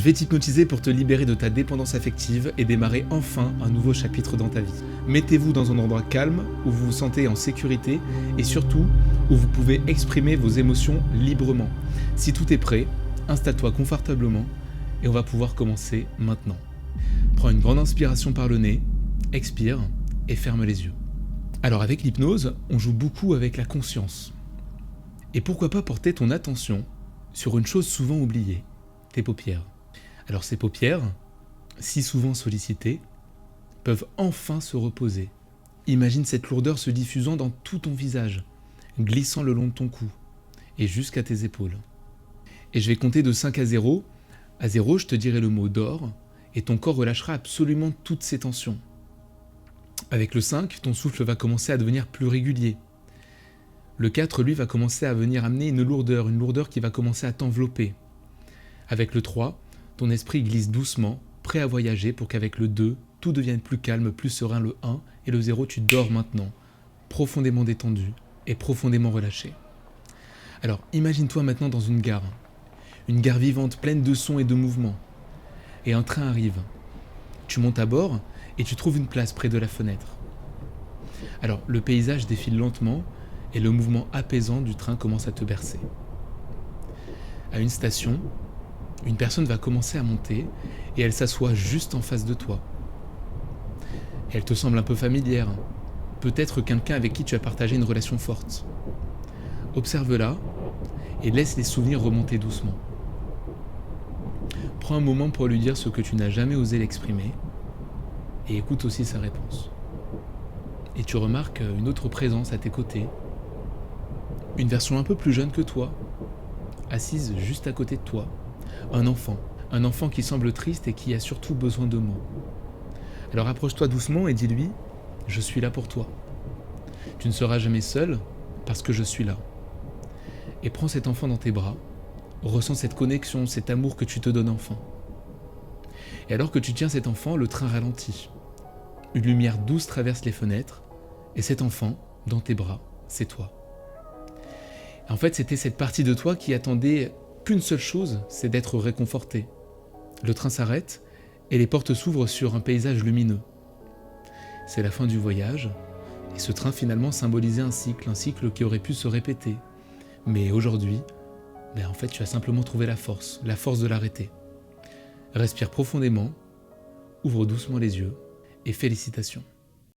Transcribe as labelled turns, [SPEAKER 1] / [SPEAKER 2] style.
[SPEAKER 1] Je vais t'hypnotiser pour te libérer de ta dépendance affective et démarrer enfin un nouveau chapitre dans ta vie. Mettez-vous dans un endroit calme où vous vous sentez en sécurité et surtout où vous pouvez exprimer vos émotions librement. Si tout est prêt, installe-toi confortablement et on va pouvoir commencer maintenant. Prends une grande inspiration par le nez, expire et ferme les yeux. Alors avec l'hypnose, on joue beaucoup avec la conscience. Et pourquoi pas porter ton attention sur une chose souvent oubliée, tes paupières. Alors ces paupières, si souvent sollicitées, peuvent enfin se reposer. Imagine cette lourdeur se diffusant dans tout ton visage, glissant le long de ton cou et jusqu'à tes épaules. Et je vais compter de 5 à 0. À 0, je te dirai le mot dors et ton corps relâchera absolument toutes ses tensions. Avec le 5, ton souffle va commencer à devenir plus régulier. Le 4, lui, va commencer à venir amener une lourdeur qui va commencer à t'envelopper. Avec le 3, ton esprit glisse doucement, prêt à voyager pour qu'avec le 2, tout devienne plus calme, plus serein le 1, et le 0, tu dors maintenant, profondément détendu et profondément relâché. Alors, imagine-toi maintenant dans une gare vivante pleine de sons et de mouvements. Et un train arrive. Tu montes à bord et tu trouves une place près de la fenêtre. Alors, le paysage défile lentement et le mouvement apaisant du train commence à te bercer. À une station, une personne va commencer à monter et elle s'assoit juste en face de toi. Elle te semble un peu familière, peut-être quelqu'un avec qui tu as partagé une relation forte. Observe-la et laisse les souvenirs remonter doucement. Prends un moment pour lui dire ce que tu n'as jamais osé l'exprimer et écoute aussi sa réponse. Et tu remarques une autre présence à tes côtés, une version un peu plus jeune que toi, assise juste à côté de toi, un enfant qui semble triste et qui a surtout besoin de mots. Alors approche-toi doucement et dis-lui « Je suis là pour toi. Tu ne seras jamais seul parce que je suis là. » Et prends cet enfant dans tes bras, ressens cette connexion, cet amour que tu te donnes enfant. Et alors que tu tiens cet enfant, le train ralentit. Une lumière douce traverse les fenêtres et cet enfant, dans tes bras, c'est toi. En fait, c'était cette partie de toi qui attendait qu'une seule chose, c'est d'être réconfortée. Le train s'arrête et les portes s'ouvrent sur un paysage lumineux. C'est la fin du voyage et ce train finalement symbolisait un cycle qui aurait pu se répéter. Mais aujourd'hui, en fait, tu as simplement trouvé la force de l'arrêter. Respire profondément, ouvre doucement les yeux et félicitations.